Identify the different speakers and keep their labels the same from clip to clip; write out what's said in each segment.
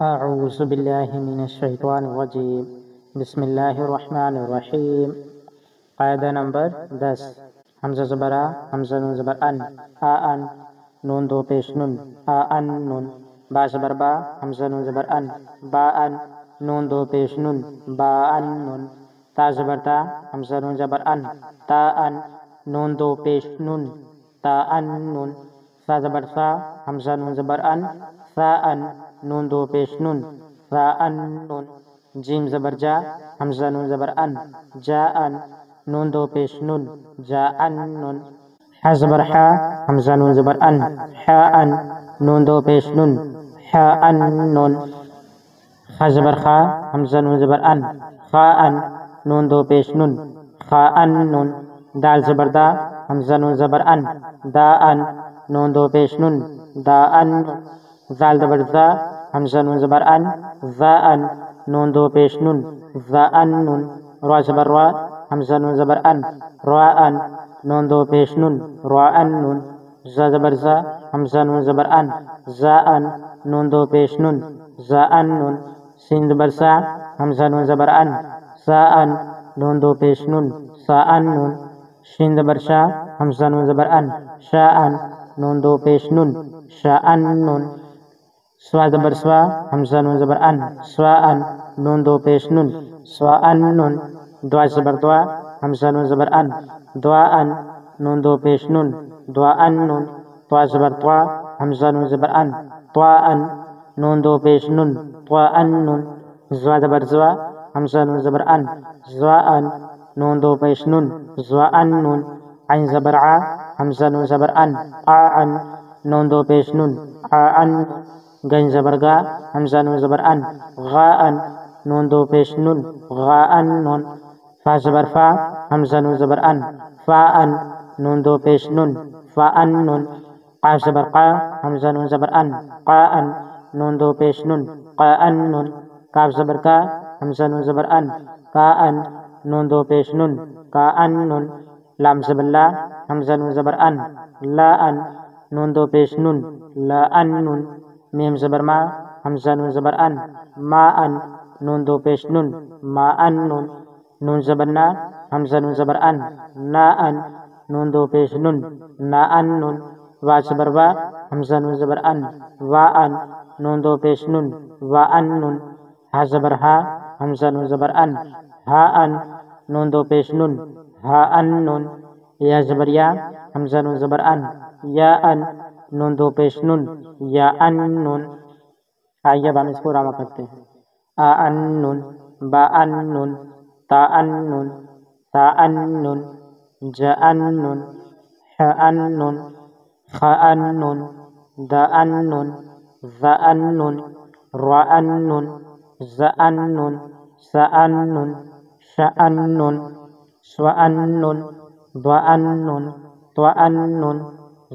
Speaker 1: أعوذ بالله من الشیطان الرجیم بسم اللہ الرحمن الرحیم. قاعدہ نمبر 10. حمزہ زبر آ، حمزہ نون زبر ان، ان، نون دو پیش نون، ان نون. با زبر با، حمزہ نون زبر ان، با ان، نون دو پیش نون، با ان نون. تا زبر تا، حمزہ نون زبر ان، تا ان، نون دو پیش نون، تا ان نون. سا زبر سا، حمزہ نون زبر ان، سا ان، نون دو پیش نون، سا ان نون. جیم زبر جا، حمزہ نون زبر ان، جا ان، نون دو پیش نون، جا ان نون. ح زبر حا، حمزہ نون زبر ان، حا ان، نون دو پیش نون، حا ان نون. خ زبر خا، حمزہ نون زبر ان، خا ان، نون دو پیش نون، خا ان نون. دال زبر دا، حمزہ نون زبر ان، دا ان، نون دو پیش نون، دا ان نون. زال زبر زا، حمزہ نون زبر ان، زا ان، نون دو پیش نون، زا ان نون. را زبر را، حمزہ نون زبر ان، را ان، نون دو پیش نون، را ان نون. زا زبر زا، حمزہ نون زبر ان، زا ان، نون دو پیش نون، زا ان نون. سین زبر سا، حمزہ نون زبر ان، سا ان، نون دو پیش نون، سا ان نون. شین زبر شا، حمزہ نون زبر ان، شا ان، نون دو پیش نون، شا ان نون. سوا زبر سوا، حمزہ نون زبر ان، سوا ان، نون دو پیش نون، سوا ان نون. دوا زبر دوا، حمزہ نون زبر ان، دوا ان، نون دو پیش نون، دوا ان نون. طوا زبر طوا، حمزہ نون زبر ان، طوا ان، نون دو پیش نون، طوا ان نون. زوا زبر زوا، حمزہ نون زبر ان، زوا ان، نون دو پیش نون، زوا ان نون. عین زبر ع، حمزہ نون زبر ان، آ ان، نون دو پیش نون، آ ان نون. گین زبر گا، حمزہ نون زبر ان، غا ان، نون دو پیش نون، غا ان نون. فا زبر فا، حمزہ نون زبر ان، فا ان، نون دو پیش نون، فا ان نون. قاف زبر قا، حمزہ نون زبر ان، قا ان، نون دو پیش نون، قا ان نون. کاف زبر کا، حمزہ نون زبر ان، کا ان، نون دو پیش نون، کا ان نون. لام زبر لا، حمزہ نون زبر ان، لا ان، نون دو پیش نون، لا ان نون. میم زبر ما، حمزہ نون زبر ان، ما ان، نون دو پیش نون، ما ان نون. نون زبر نا، حمزہ نون زبر ان، نا ان، نون دو پیش نون، نا ان نون. وا زبر وا، حمزہ نون زبر ان، وا ان، نون دو پیش نون، وا ان نون. ہا زبر ہا، حمزہ نون زبر ان، ہا ان، نون دو پیش نون، ہا ان نون. یا زبر یا، حمزہ نون زبر ان، یا ان، نون دو پیش نون، یا ان نون. آئیے اب ہم اس کو راما کرتے ہیں. آ ان نون، با ان نون، تا ان نون، تا ان نون، جا ان نون، ح ان نون، خ ان نون، دا ان نون، ذا ان نون، را ان نون، ز ان نون، س ان نون، ش ان نون، سو ان نون، ض ان نون، طو ان نون،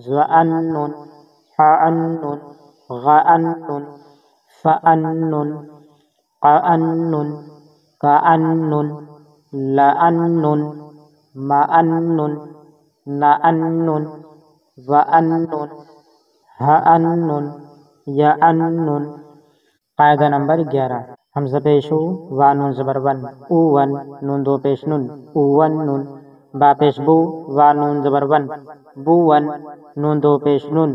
Speaker 1: ز ان نون، ح ان نون، غ ان نون، ف ان نون، ق ان نون، ک ان نون، ل ان نون، م ان نون، ن ان نون، و ان نون، ہ ان نون، ی ان نون. قاعدہ نمبر 11. حمزہ پیش او، وا نون زبر ون، او ون، نون دو پیش نون، او ون نون. با پیش بو، وا نون زبر ون، بو ون، نون دو پیش نون،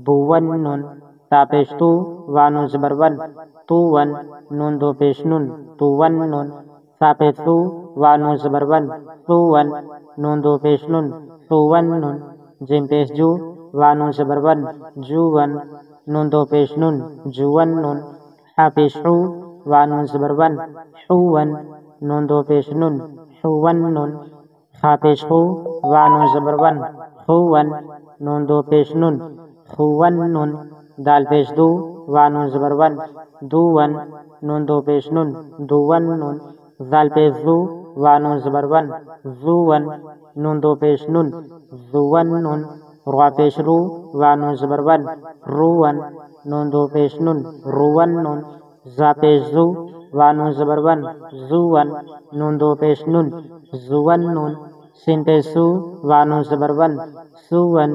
Speaker 1: بو ون نون. تا پیش تو، وا نون زبر ون، تو ون، نون دو پیش نون، تو ون نون. سا پیش سو، وا نون زبر ون، تو ون، نون دو پیش نون، تو ون نون. جیم پیش جو، وا نون زبر ون، جو ون، نون دو پیش نون، جو ون نون. ح پیش حو، وا نون زبر ون، حو ون، نون دو پیش نون، حو ون نون. خ پیش خو، وا نون زبر ون، خو ون، نون دو پیش نون، خو ون نون. دال پیش دو، وا نون زبر ون، دو ون، نون دو پیش نون، دو ون نون. زال پیش زو، وا نون زبر ون، زو ون، نون دو پیش نون، زو ون نون. را پیش رو، وا نون زبر ون، رو ون، نون دو پیش نون، رو ون نون. زا پیش زو، وا نون زبر ون، زو ون، نون دو پیش نون، زو ون نون. سین پیش سو، وا نون زبر ون، سو ون،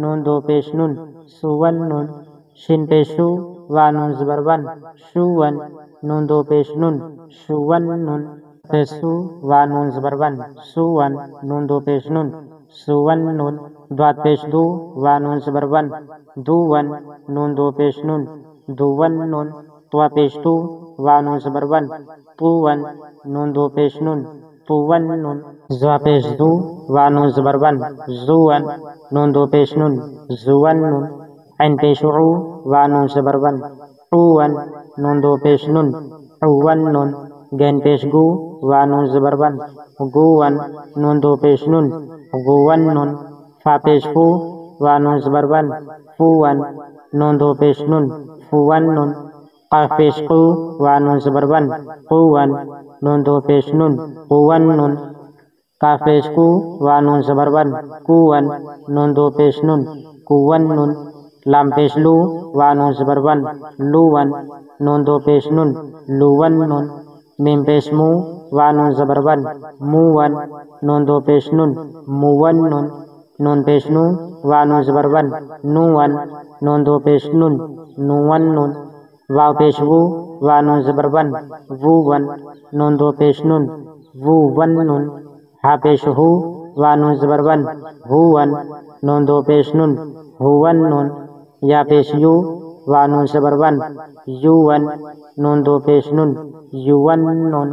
Speaker 1: نون دو پیش نون، سو ون نون. شین پیش شو، وا نون زبر ون شون نون دو پیش نون شون نون پیش سو وا نون زبر ون سون نون دو پیش نون سون نون دوات پیش دو وا نون زبر ون دون نون دو پیش نون دون نون طوا پیش تو وا نون زبر ون طون نون دو پیش نون طون نون زوا پیش دو وا نون زبر ون زون نون دو پیش نون زون نون عین پیش عو وا نون زبر ون عون نون دو پیش نون عون نون گین پیش گو وا نون زبر ون گون نون دو پیش نون گون نون فا پیش فو وا نون زبر ون فون نون دو پیش نون فون نون قاف پیش قو وا نون زبر ون قون نون دو پیش نون قون نون کاف پیش کو وا نون زبر ون قون نون دو پیش نون قون نون لام پیش لو وا نون زبر ون لون نون دو پیش نون لون نون میم پیش مو وا نون زبر ون مون نون دو پیش نون مون نون نون پیش نو وا نون زبر ون نون نون دو پیش نون نون نون واو پیش وو وا نون زبر ون وون نون دو پیش نون وون نون ہا پیش ہو وا نون زبر ون ہون نون دو پیش نون ہون نون یا پیش یو وا نون زبر ون یون نون دو پیش نون یون نون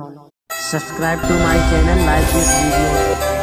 Speaker 2: Subscribe to my channel, like this video.